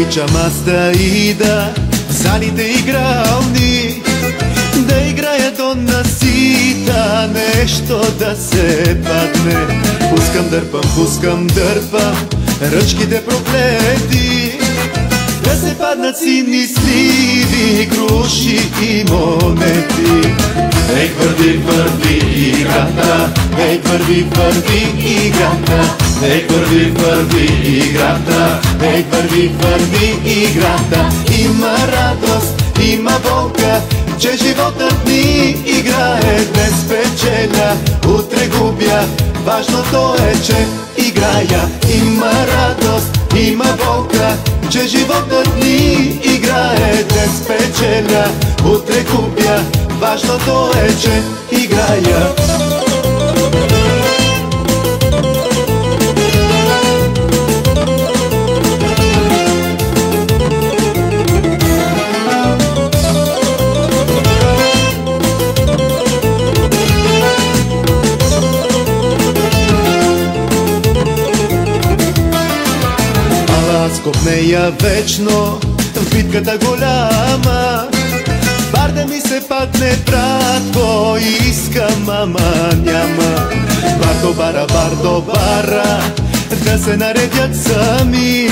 Обичам аз да ида в залите игрални, да играя до насита, нещо да се падне. Пускам дърпам ръчките проклети, да се паднат сини сливи, круши и монети. Ей, върви играта, ей, върви играта, ей, върви играта, ей, върви играта. Има радост, има болка, че животът ни играе. Днес печеля, утре губя, важното е, че играя. Има радост, има болка, че животът ни играе. Днес печеля, утре губя, важното е, че играя. Аз копнея вечно в битката голяма, бар да ми се падне, братко, искам, ама няма. Бардо бара, да се наредят сами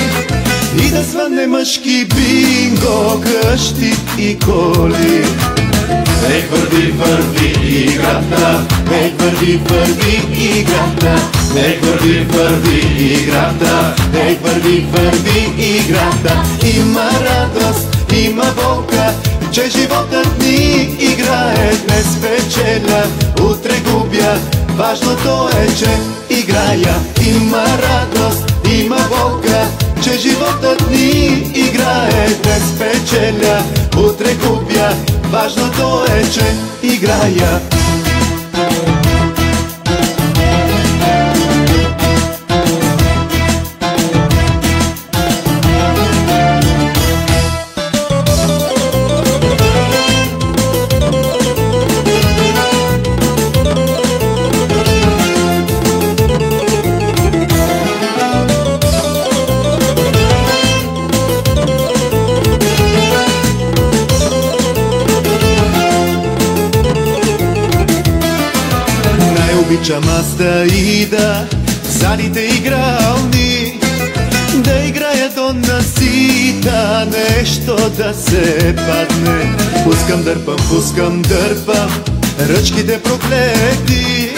и да свънне мъжки бинго, къщи и коли. Ей, върви играта, ей, върви играта, ей, върви играта, ей, върви играта. Има радост, има болка, че животът ни играе. Днес печеля, утре губя, важното е, че играя. Има радост, има болка, че животът ни играе. Днес печеля, утре губя, важното е, че играя. Обичам аз да ида в залите игрални, да играя до насита, нещо да се падне. Пускам дърпам ръчките проклети,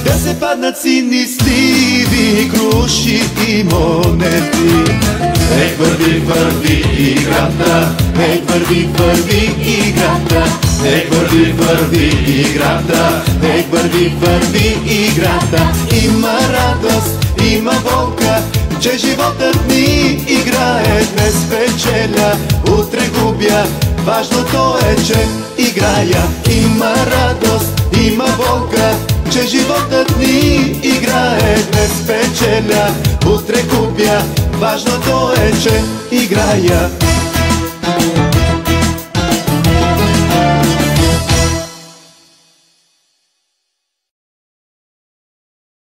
да се паднат сини сливи, круши и монети. Ей, върви играта, ей, върви играта, ей, върви играта, ей, върви играта. Има радост, има болка, че животът ни играе. Днес печеля, утре губя, важното е, че играя. Има радост, има болка, че животът ни играе. Днес печеля, утре губя, важното е, че играя.